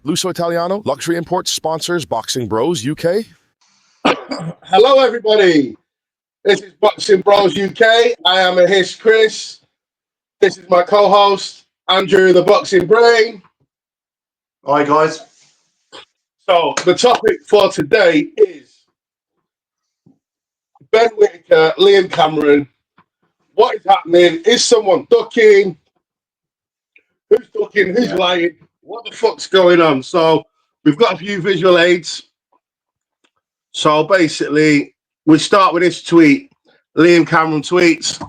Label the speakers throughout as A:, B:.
A: Luso Italiano, Luxury Imports sponsors Boxing Bros UK.
B: Hello, everybody. This is Boxing Bros UK. I am a host, Chris. This is my co-host, Andrew, the Boxing Brain.
C: Hi, guys.
B: So the topic for today is Ben Whittaker, Liam Cameron. What is happening? Is someone ducking? Who's ducking? Who's lying? What the fuck's going on? So we've got a few visual aids. So basically, we start with this tweet. Liam Cameron tweets,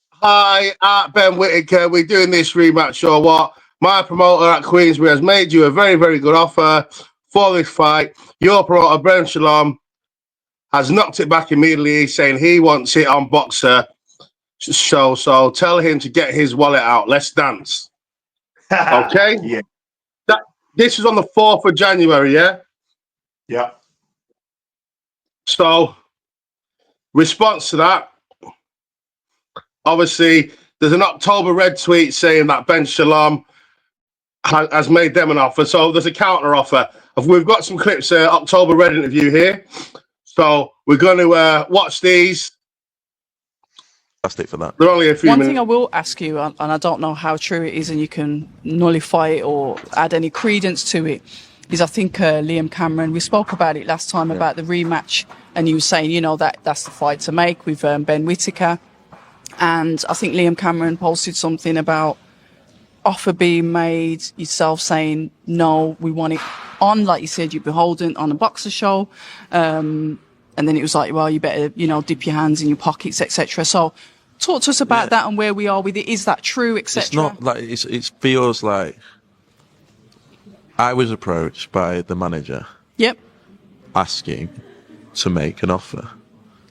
B: "Hi, at Ben Whittaker, we're doing this rematch or what? My promoter at Queensbury has made you a very, very good offer for this fight. Your promoter, Ben Shalom, has knocked it back immediately, saying he wants it on Boxer show. So tell him to get his wallet out. Let's dance." Okay?
C: Yeah.
B: This is on the 4th of January, yeah?
C: Yeah.
B: So, response to that, obviously, there's an October Red tweet saying that Ben Shalom has made them an offer. So there's a counter offer. We've got some clips, October Red interview here. So we're going to watch these.
D: That's it for that.
B: They're only a few
E: One
B: minutes.
E: thing I will ask you, and I don't know how true it is, and you can nullify it or add any credence to it, is I think Liam Cameron, we spoke about it last time about the rematch, and you were saying, you know, that's the fight to make with Ben Whittaker. And I think Liam Cameron posted something about offer being made, yourself saying, no, we want it on, like you said, you're beholden on a Boxer show. And then it was like, well, you better, you know, dip your hands in your pockets, etc. So talk to us about that and where we are with it. Is that true, etc.?
D: It's not like, it feels like I was approached by the manager.
E: Yep.
D: Asking to make an offer.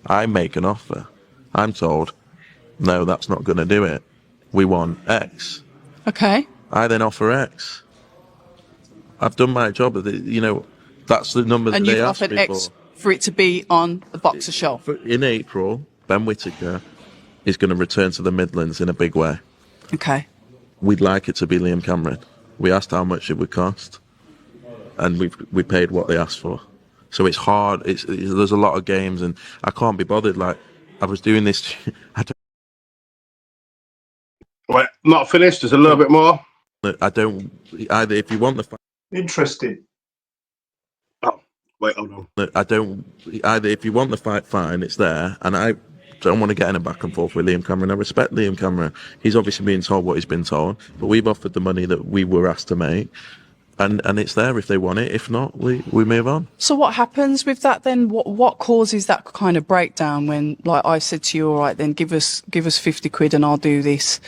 D: I make an offer. I'm told, no, that's not going to do it. We want X.
E: Okay.
D: I then offer X. I've done my job. You know, that's the number that
E: and
D: they
E: you've
D: asked
E: offered
D: me
E: X for it to be on the Boxer show.
D: In April, Ben Whittaker is going to return to the Midlands in a big way.
E: Okay.
D: We'd like it to be Liam Cameron. We asked how much it would cost, and we paid what they asked for. So it's hard. There's a lot of games, and I can't be bothered. Like, I was doing this.
B: Wait, not finished. There's a little bit more.
D: I don't either. If you want the fight,
C: Interesting.
B: Oh, wait, hold on.
D: I don't either. If you want the fight, fine, it's there, and I don't want to get in a back and forth with Liam Cameron. I respect Liam Cameron. He's obviously being told what he's been told, but we've offered the money that we were asked to make, and it's there if they want it. If not, we move on.
E: So what happens with that then? What causes that kind of breakdown when, like, I said to you, all right, then give us 50 quid and I'll do this,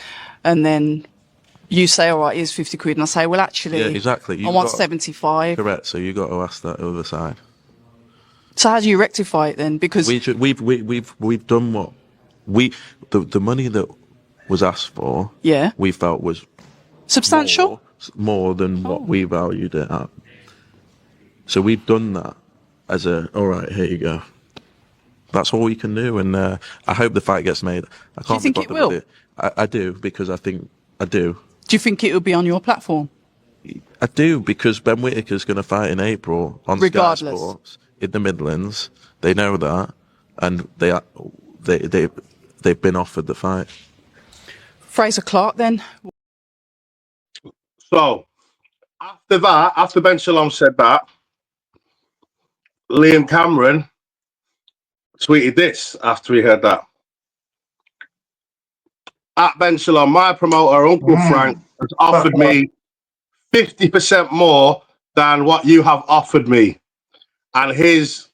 E: and then you say, all right, here's 50 quid, and I say, well, actually,
D: Yeah, exactly.
E: I want 75.
D: Correct. So you got to ask that other side.
E: So how do you rectify it then? Because
D: we've done what the money that was asked for.
E: Yeah.
D: We felt was
E: substantial,
D: more than what we valued it at. So we've done that as all right, here you go. That's all we can do, and I hope the fight gets made. I can't.
E: Do you think it will?
D: I do, because I do.
E: Do you think it will be on your platform?
D: I do, because Ben Whittaker's going to fight in April on Sky Sports in the Midlands. They know that, and they've been offered the fight.
E: Fraser Clark, then.
B: So after Ben Shalom said that, Liam Cameron tweeted this after he heard that. At Ben Shalom, my promoter, Uncle Frank, has offered me 50% more than what you have offered me. And he's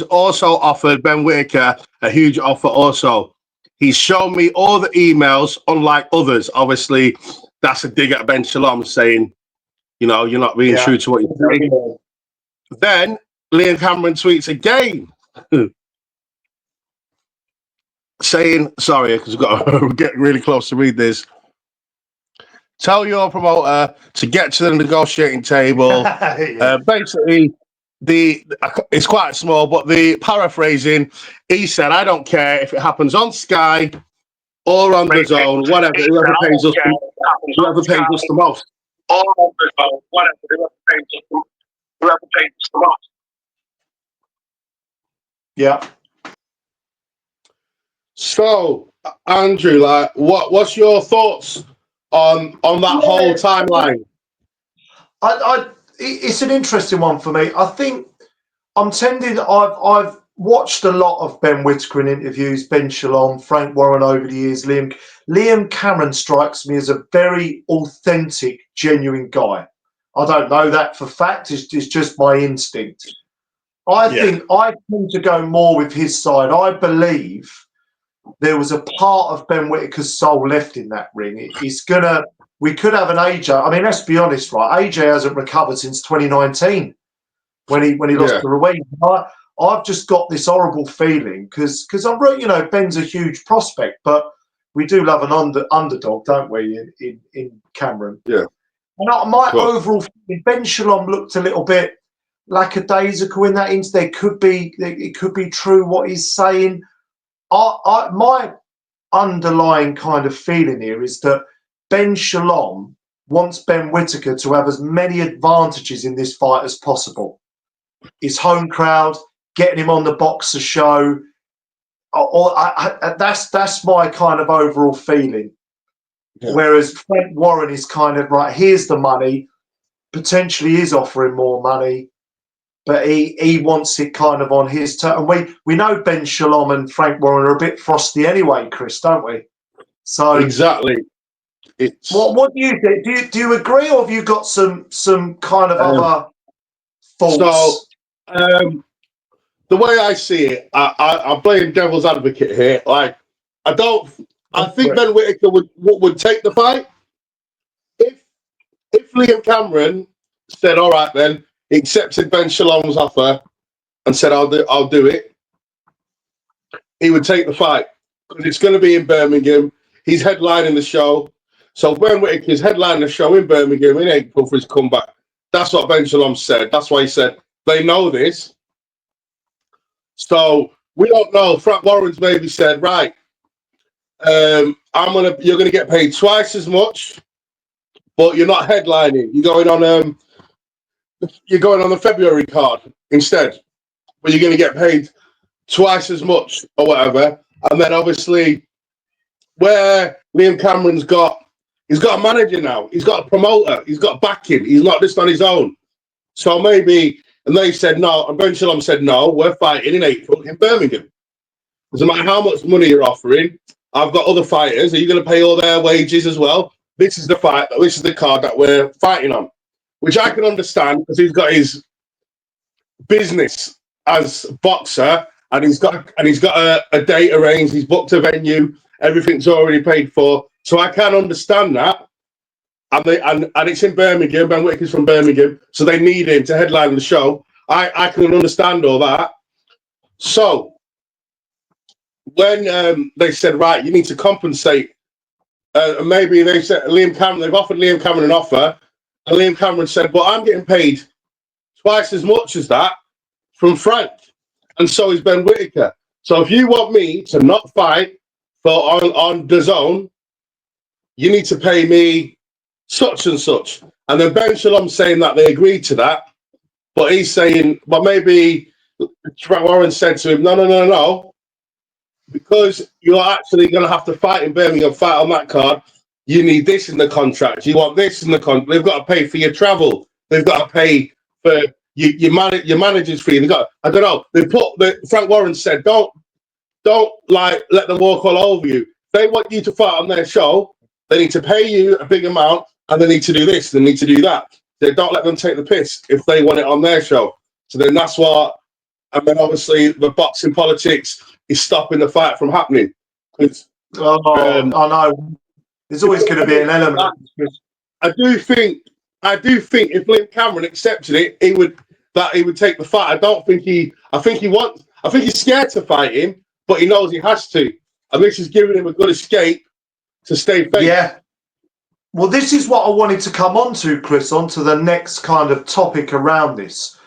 B: also offered Ben Whittaker a huge offer also. He's shown me all the emails, unlike others. Obviously, that's a dig at Ben Shalom, saying, you know, you're not being true to what you're saying. Then Liam Cameron tweets again. Saying, sorry, because we've got to get really close to read this. Tell your promoter to get to the negotiating table. Basically, it's quite small, but the paraphrasing, he said, I don't care if it happens on Sky or on the Zone, whatever, whoever pays us the most. all of whatever, whoever pays the most.
C: Yeah.
B: So, Andrew, like, what's your thoughts on that whole timeline?
C: It's an interesting one for me. I think I've watched a lot of Ben Whittaker in interviews, Ben Shalom, Frank Warren over the years. Liam Cameron strikes me as a very authentic, genuine guy. I don't know that for fact. It's just my instinct. I think I tend to go more with his side. I believe there was a part of Ben Whittaker's soul left in that ring. We could have an AJ. I mean, let's be honest, right? AJ hasn't recovered since 2019 when he lost to Ruiz. I've just got this horrible feeling because Ben's a huge prospect, but we do love an underdog, don't we? In Cameron,
B: yeah.
C: And my overall feeling, Ben Shalom looked a little bit lackadaisical in that instance. It could be true what he's saying. My underlying kind of feeling here is that Ben Shalom wants Ben Whittaker to have as many advantages in this fight as possible. His home crowd, getting him on the Boxer show, that's my kind of overall feeling. Yeah. Whereas Frank Warren is kind of right, here's the money, potentially is offering more money, but he wants it kind of on his turn. And we know Ben Shalom and Frank Warren are a bit frosty anyway, Chris, don't we? So
B: exactly.
C: What do you think? Do you agree, or have you got some kind of other thoughts?
B: So, the way I see it, I'm playing devil's advocate here. Like, I think Ben Whittaker would take the fight if Liam Cameron said, "All right, then," accepted Ben Shalom's offer and said, "I'll do it." He would take the fight because it's going to be in Birmingham. He's headlining the show. So Ben Whittaker's headlining the show in Birmingham in April for his comeback. That's what Ben Shalom said. That's why he said they know this. So we don't know. Frank Warren's maybe said, right, you're gonna get paid twice as much, but you're not headlining. You're going on the February card instead, but you're gonna get paid twice as much or whatever. And then obviously, where Liam Cameron's he's got a manager now. He's got a promoter. He's got backing. He's not just on his own. So maybe, and they said no, and Ben Shalom said no, we're fighting in April in Birmingham. Doesn't matter how much money you're offering. I've got other fighters. Are you going to pay all their wages as well? This is the fight. This is the card that we're fighting on, which I can understand because he's got his business as boxer, and he's got a date arranged. He's booked a venue. Everything's already paid for. So I can understand that. And it's in Birmingham. Ben Whittaker's from Birmingham, so they need him to headline the show. I can understand all that. So when they said, right, you need to compensate, maybe they said they've offered Liam Cameron an offer, and Liam Cameron said, well, I'm getting paid twice as much as that from Frank, and so is Ben Whittaker. So if you want me to not fight on DAZN, you need to pay me such and such. And then Ben Shalom's saying that they agreed to that, but he's saying, well, maybe Frank Warren said to him, no, because you're actually going to have to fight in Birmingham, fight on that card, you need this in the contract. You want this in the contract. They've got to pay for your travel. They've got to pay for your manager's fee. They got, I don't know. Frank Warren said, don't like let them walk all over you. They want you to fight on their show. They need to pay you a big amount, and they need to do this. They need to do that. They don't let them take the piss if they want it on their show. So then that's what. And then obviously the boxing politics is stopping the fight from happening. I
C: know. There's always going to be an element.
B: I do think if Liam Cameron accepted it, he would take the fight. I think he's scared to fight him, but he knows he has to. And this is giving him a good escape to stay face.
C: Yeah. Well, this is what I wanted to come on to, Chris, onto the next kind of topic around this.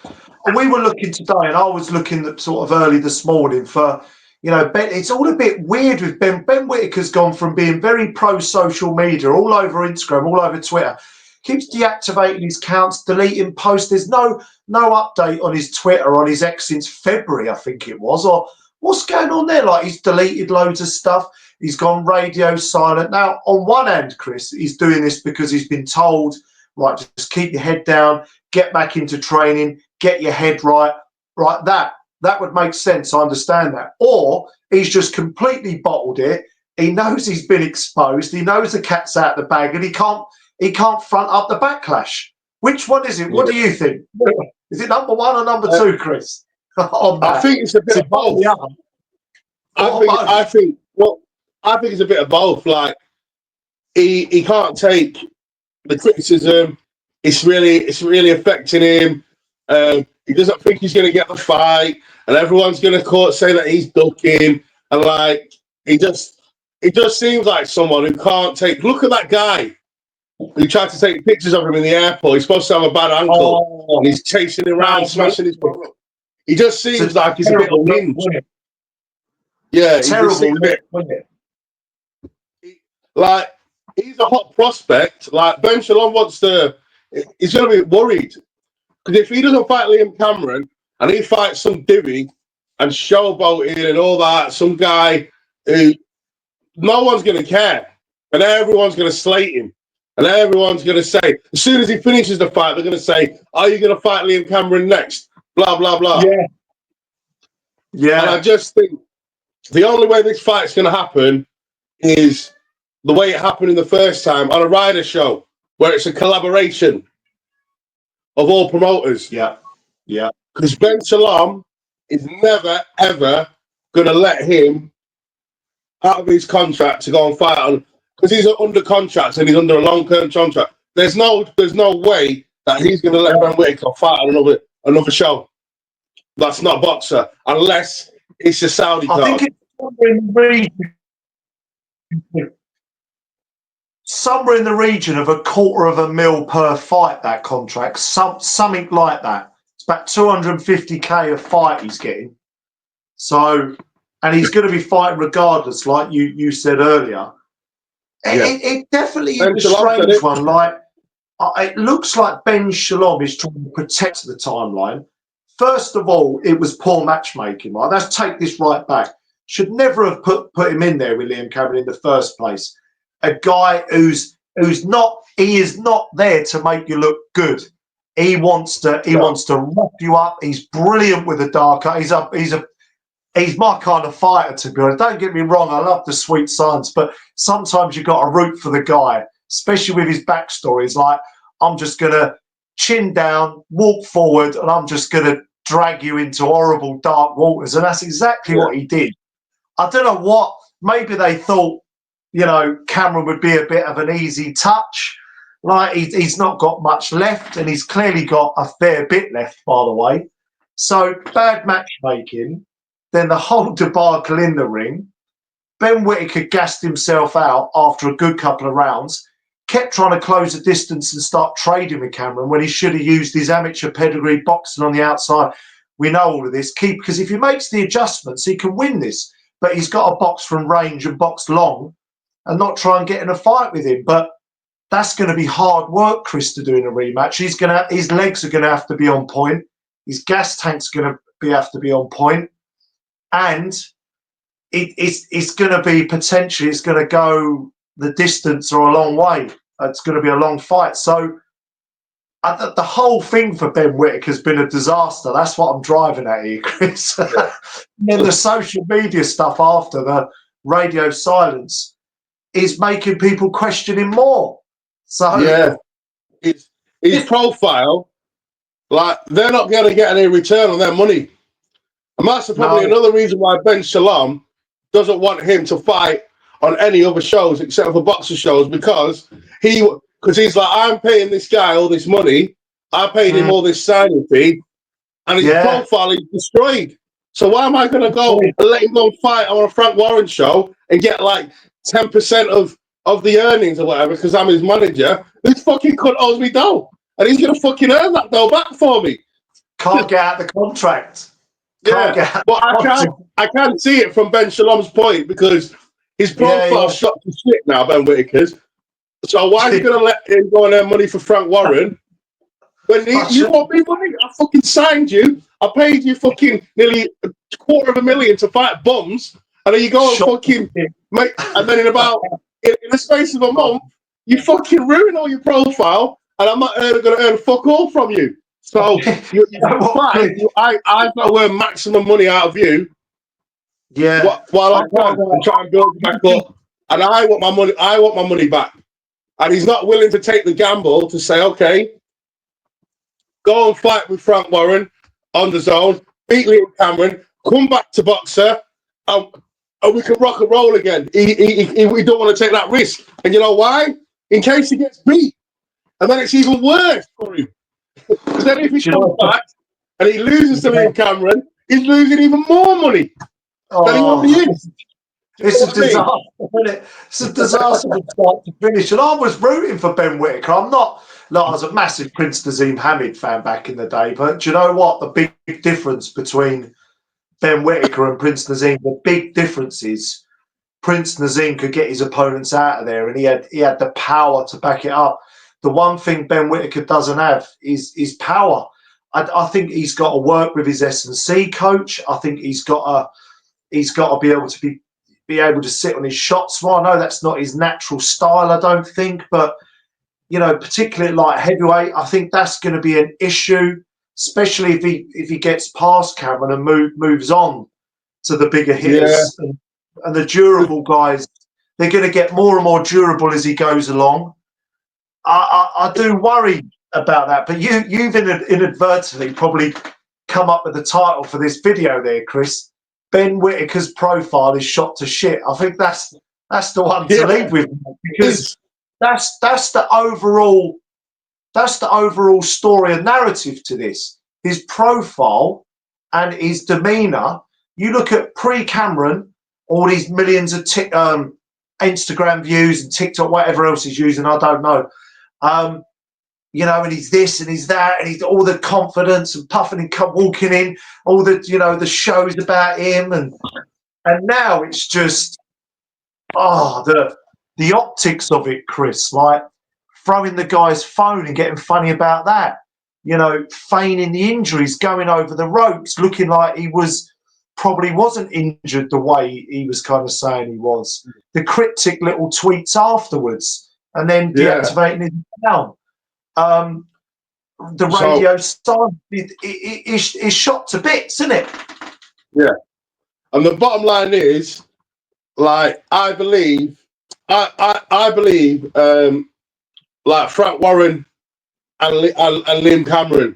C: And we were looking today, and I was looking at sort of early this morning for, Ben. It's all a bit weird with Ben. Ben Whittaker's gone from being very pro social media, all over Instagram, all over Twitter. keeps deactivating his accounts, deleting posts. There's no update on his Twitter, on his X since February, I think it was. Or what's going on there? Like, he's deleted loads of stuff. He's gone radio silent. Now, on one hand, Chris, he's doing this because he's been told, right, just keep your head down, get back into training, get your head right. Right, that would make sense. I understand that. Or he's just completely bottled it. He knows he's been exposed. He knows the cat's out of the bag, and he can't front up the backlash. Which one is it? What do you think? Is it number one or number two, Chris?
B: I think it's a bit of both. I think it's a bit of both. Like, he can't take the criticism. It's really affecting him. He doesn't think he's going to get the fight, and everyone's going to say that he's ducking. And like, it just seems like someone who can't take. Look at that guy who tried to take pictures of him in the airport. He's supposed to have a bad ankle, and he's chasing him around, smashing his. He just seems like he's a bit unhinged. Yeah, terrible. Like, he's a hot prospect. Like, Ben Shalom he's going to be worried. Because if he doesn't fight Liam Cameron and he fights some divvy and showboating and all that, some guy who no one's going to care, and everyone's going to slate him, and everyone's going to say, as soon as he finishes the fight, they're going to say, are you going to fight Liam Cameron next? Blah, blah, blah. Yeah. And I just think the only way this fight's going to happen is the way it happened in the first time on a Ryder show, where it's a collaboration of all promoters. Yeah. Because Ben Shalom is never, ever going to let him out of his contract to go and fight on, because he's under contract and he's under a long-term contract. There's no way that he's going to let Ben Whittaker fight on another show. That's not boxer, unless it's a Saudi card.
C: I think it's somewhere in the region of $250,000 per fight, that contract, something like that. It's about 250K a fight he's getting. So, and he's going to be fighting regardless, like you said earlier. It definitely is a strange one. Like, it looks like Ben Shalom is trying to protect the timeline. First of all, it was poor matchmaking, right? Let's take this right back. Should never have put him in there with Liam Cameron in the first place. A guy who's not there to make you look good. He wants to rough you up. He's brilliant with the dark eye. He's my kind of fighter, to be honest. Don't get me wrong, I love the sweet science, but sometimes you've got to root for the guy, especially with his backstory. He's like, I'm just gonna chin down, walk forward, and I'm just gonna drag you into horrible dark waters. And that's exactly what he did. I don't know what, maybe they thought, Cameron would be a bit of an easy touch. Like, he's not got much left, and he's clearly got a fair bit left, by the way. So, bad matchmaking, then the whole debacle in the ring. Ben Whittaker gassed himself out after a good couple of rounds, kept trying to close the distance and start trading with Cameron when he should have used his amateur pedigree boxing on the outside. We know all of this. Because if he makes the adjustments, he can win this. But he's got to box from range and box long and not try and get in a fight with him. But that's going to be hard work, Chris, to do in a rematch. His legs are going to have to be on point. His gas tank's going to have to be on point. And it's going to be potentially, it's going to go the distance or a long way. It's going to be a long fight. So the whole thing for Ben Whittaker has been a disaster. That's what I'm driving at here, Chris. And then the social media stuff after the radio silence is making people question him more. So
B: his profile, like, they're not going to get any return on their money. And that's probably another reason why Ben Shalom doesn't want him to fight on any other shows except for boxer shows, because he's like, I'm paying this guy all this money, I paid him all this signing fee, and his profile is destroyed. So why am I going to go and let him go and fight on a Frank Warren show and get like 10% of the earnings or whatever because I'm his manager? This fucking cunt owes me dough, and he's going to fucking earn that dough back for me.
C: Can't get out the contract.
B: But I can't see it from Ben Shalom's point, because his profile's shot to shit now, Ben Whittaker's. So why are you going to let him go and earn money for Frank Warren when you want me money? I fucking signed you. I paid you fucking nearly $250,000 to fight bums, and then you go and fucking make, and then in the space of a month, you fucking ruin all your profile, and I'm not going to earn fuck all from you. So I've got to earn maximum money out of you.
C: Yeah.
B: While I can and try and build back up, and I want my money. I want my money back. And he's not willing to take the gamble to say, okay, go and fight with Frank Warren on the zone, beat Liam Cameron, come back to Boxer, and we can rock and roll again. We don't want to take that risk. And you know why? In case he gets beat. And then it's even worse for him. Because then if he comes back and he loses to Liam Cameron, he's losing even more money than he already is.
C: It's a disaster, isn't it? It's a disaster from start to finish. And I was rooting for Ben Whittaker. I was a massive Prince Nazim Hamid fan back in the day. But do you know what? The big difference between Ben Whittaker and Prince Nazim, the big difference is Prince Nazim could get his opponents out of there, and he had the power to back it up. The one thing Ben Whittaker doesn't have is power. I think he's got to work with his S&C coach. I think he's got to be able to be able to sit on his shots. Well, I know that's not his natural style, I don't think, but you know, particularly like heavyweight, I think that's going to be an issue, especially if he gets past Cameron and moves on to the bigger hitters. Yeah. And the durable guys, they're going to get more and more durable as he goes along. I do worry about that, but you've inadvertently probably come up with the title for this video there, Chris. Ben Whittaker's profile is shot to shit. I think that's the one to leave with, because that's the overall story and narrative to this. His profile and his demeanor. You look at pre-Cameron, all these millions of Instagram views and TikTok, whatever else he's using, I don't know. You know, and he's this and he's that, and he's all the confidence and puffing and walking in, all the, you know, the shows about him, and now it's just the optics of it, Chris, like throwing the guy's phone and getting funny about that, you know, feigning the injuries, going over the ropes, looking like he probably wasn't injured the way he was kind of saying he was. The cryptic little tweets afterwards, and then deactivating his account. The radio silence is shot to bits, isn't it?
B: Yeah. And the bottom line is, like, I believe, like Frank Warren and Liam Cameron.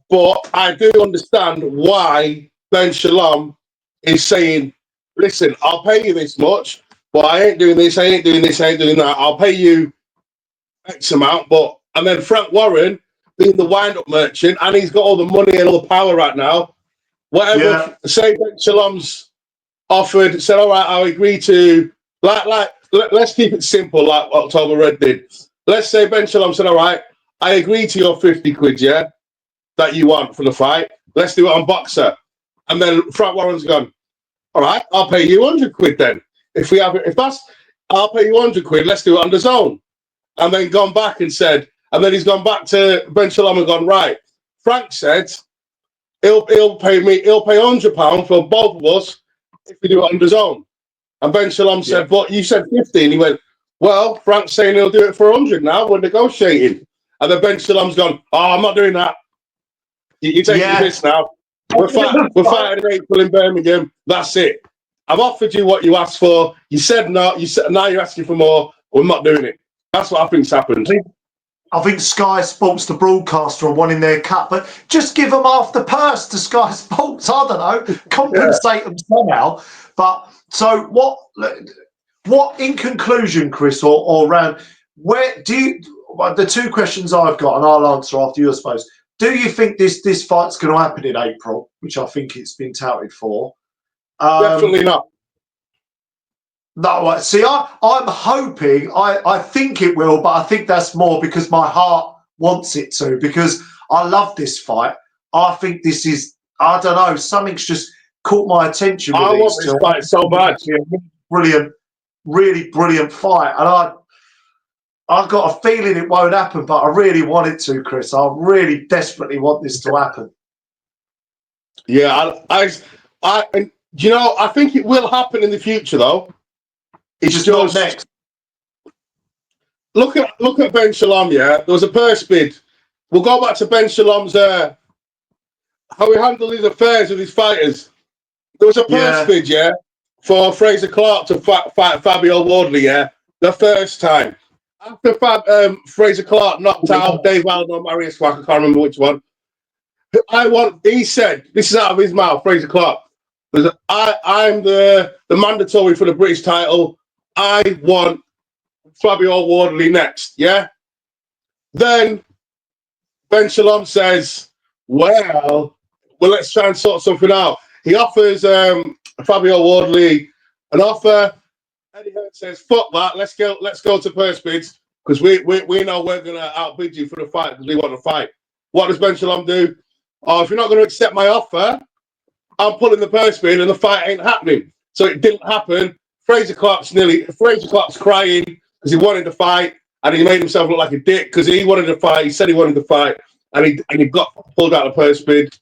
B: But I do understand why Ben Shalom is saying, listen, I'll pay you this much, but I ain't doing this, I ain't doing this, I ain't doing that. I'll pay you X amount, and then Frank Warren being the wind-up merchant, and he's got all the money and all the power right now. Whatever, say Ben Shalom's offered, said, all right, I'll agree to, let's keep it simple, like what October Red did. Let's say Ben Shalom said, all right, I agree to your 50 quid, that you want for the fight. Let's do it on Boxer. And then Frank Warren's gone, all right, I'll pay you 100 quid then. I'll pay you 100 quid, let's do it on the zone. And then gone back and said, and then he's gone back to Ben Shalom and gone, right, Frank said he'll pay £100 for both of us if we do it on the zone. And Ben Shalom said, but you said 50. And he went, well, Frank's saying he'll do it for 100 now. We're negotiating. And then Ben Shalom's gone, oh, I'm not doing that. You're taking this now. We're fighting in April in Birmingham. That's it. I've offered you what you asked for. You said no. Now you're asking for more. We're not doing it. That's what I think's happened.
C: I think Sky Sports, the broadcaster, are wanting their cut, but just give them half the purse to Sky Sports. I don't know, compensate them somehow. But so what? In conclusion, Chris, or around, where do you? Well, the two questions I've got, and I'll answer after you, I suppose. Do you think this fight's going to happen in April, which I think it's been touted for?
B: Definitely not.
C: No, see, I'm hoping, I think it will, but I think that's more because my heart wants it to, because I love this fight. I think this is, I don't know, something's just caught my attention.
B: I want this fight so bad.
C: Brilliant, really brilliant fight. And I've got a feeling it won't happen, but I really want it to, Chris. I really desperately want this to happen.
B: Yeah, and you know, I think it will happen in the future, though. It's
C: Just not next.
B: Look at Ben Shalom. Yeah, there was a purse bid. We'll go back to Ben Shalom's how he handled his affairs with his fighters. There was a purse bid, yeah, for Fraser Clark to fight Fabio Wardley, yeah, the first time. After Fraser Clark knocked out Dave Allen or Marius Quack, I can't remember which one. He said, this is out of his mouth, Fraser Clark, I'm the mandatory for the British title. I want Fabio Wardley next, yeah? Then Ben Shalom says, well, let's try and sort something out. He offers Fabio Wardley an offer. Eddie Hearn says, fuck that, let's go to purse bids, because we know we're going to outbid you for the fight because we want to fight. What does Ben Shalom do? Oh, if you're not going to accept my offer, I'm pulling the purse bid and the fight ain't happening. So it didn't happen. Fraser Clark's crying because he wanted to fight and he made himself look like a dick because he wanted to fight. He said he wanted to fight and he got pulled out of the purse bid.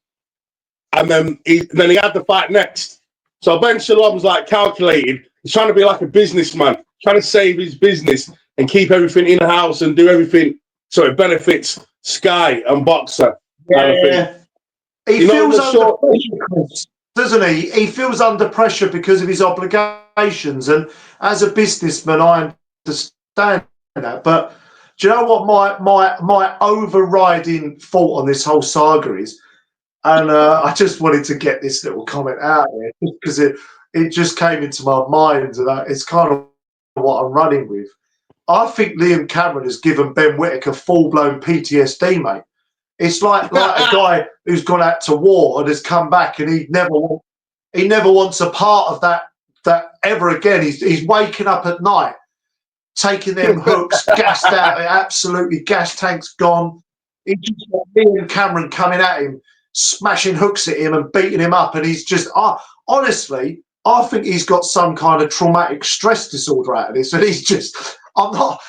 B: And then he had the fight next. So Ben Shalom's like calculated. He's trying to be like a businessman, trying to save his business and keep everything in house and do everything so it benefits Sky and Boxer.
C: Yeah. He feels under pressure, doesn't he? He feels under pressure because of his obligations. And as a businessman, I understand that. But do you know what my overriding thought on this whole saga is? And I just wanted to get this little comment out there because it just came into my mind, and it's kind of what I'm running with. I think Liam Cameron has given Ben Whittaker full-blown PTSD, mate. It's like a guy who's gone out to war and has come back, and he never wants a part of that ever again. He's waking up at night, taking them hooks, gassed out, absolutely gas tanks gone. He just got Liam Cameron coming at him, smashing hooks at him and beating him up, and he's just honestly, I think he's got some kind of traumatic stress disorder out of this, and he's just I'm not,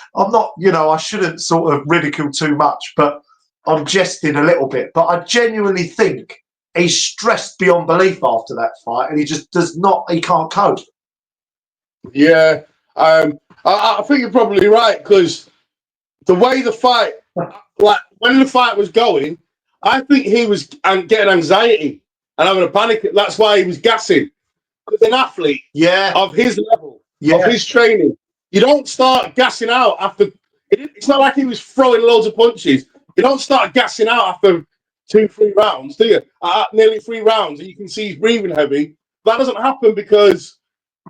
C: you know, I shouldn't sort of ridicule too much, but I'm jesting a little bit. But I genuinely think he's stressed beyond belief after that fight, and he just he can't cope.
B: Yeah, I think you're probably right, because the way the fight, like when the fight was going, I think he was getting anxiety and having a panic. That's why he was gassing. Because an athlete of his level, of his training, you don't start gassing out after. It's not like he was throwing loads of punches. You don't start gassing out after 2-3 rounds, do you? Nearly 3 rounds, and you can see he's breathing heavy. That doesn't happen because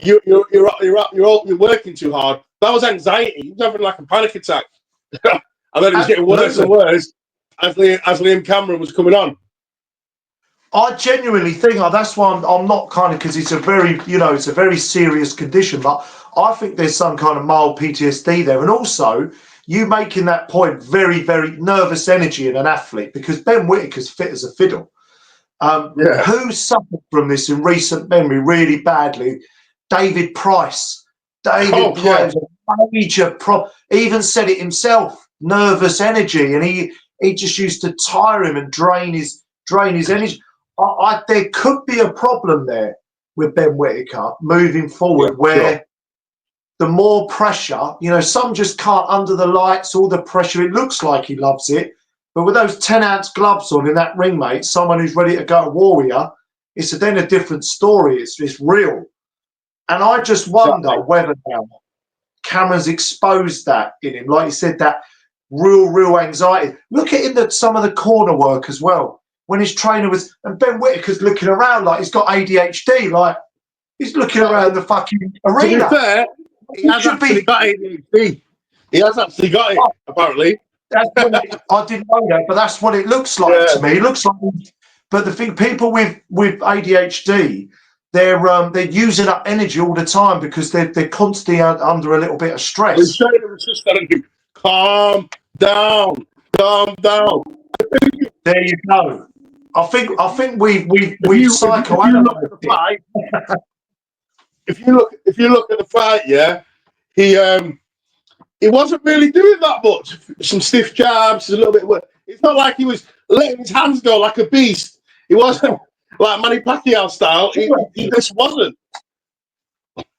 B: you're working too hard. That was anxiety. He was having like a panic attack, and then it was getting worse and worse as Liam Cameron was coming on.
C: I genuinely think that's why I'm not kind of, because it's a very serious condition, but I think there's some kind of mild PTSD there. And also, you making that point, very, very nervous energy in an athlete, because Ben Whittaker's fit as a fiddle. Who suffered from this in recent memory really badly? David Price. David Price was a major problem. Even said it himself, nervous energy, and he just used to tire him and drain his energy. There could be a problem there with Ben Whittaker moving forward, where the more pressure, some just can't under the lights, all the pressure. It looks like he loves it, but with those 10-ounce gloves on in that ring, mate, someone who's ready to go to warrior, it's then a different story. It's real. And I just wonder whether now Cameron's exposed that in him, like you said, that real anxiety. Look at some of the corner work as well. When his trainer and Ben Whittaker's looking around like he's got ADHD, like he's looking around the fucking arena.
B: To be fair, he has actually got ADHD. He has actually got it, apparently.
C: I didn't know that, but that's what it looks like to me. It looks like, but the thing, people with ADHD, they're using up energy all the time because they're constantly under a little bit of stress.
B: His trainer was just telling him, calm down.
C: There you go. I think we've psychoanalyzed
B: it. If you look at the fight, he he wasn't really doing that much. Some stiff jabs, a little bit. It's not like he was letting his hands go like a beast. He wasn't like Manny Pacquiao style. He just wasn't.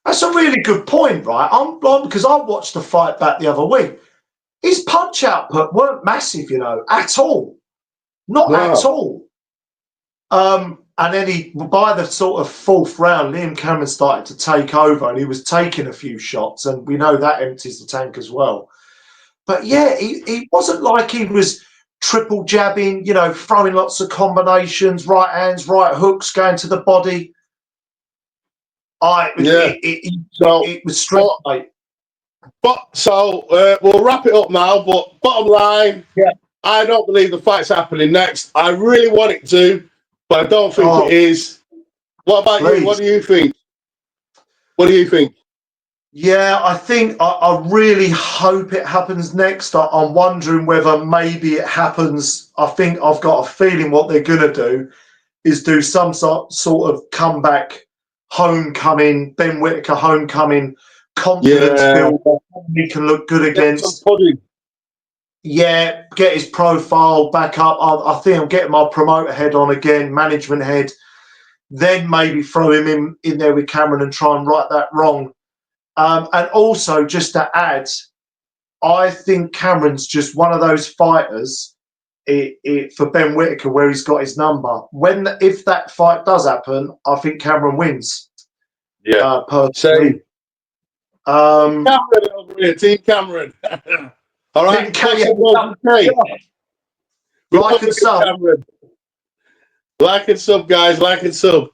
C: That's a really good point, right? Because I watched the fight back the other week. His punch output weren't massive, you know, at all. Not at all. And then by the sort of fourth round, Liam Cameron started to take over, and he was taking a few shots, and we know that empties the tank as well. But yeah, he wasn't like he was triple jabbing, you know, throwing lots of combinations, right hands, right hooks, going to the body. It was straight, mate.
B: But so we'll wrap it up now. But bottom line, I don't believe the fight's happening next. I really want it to, but I don't think it is. What about you? What do you think? What do you think?
C: Yeah, I think I really hope it happens next. I'm wondering whether maybe it happens. I think I've got a feeling what they're going to do is do some sort of comeback, homecoming, Ben Whittaker homecoming, confidence builder. He can look good against. Yeah, get his profile back up. I think I'm getting my promoter head on again, management head. Then maybe throw him in there with Cameron and try and right that wrong. And also, just to add, I think Cameron's just one of those fighters for Ben Whittaker where he's got his number. If that fight does happen, I think Cameron wins.
B: Yeah,
C: personally.
B: Cameron over here, Team Cameron. All right,
C: like and sub.
B: Like and sub, guys. Like and sub.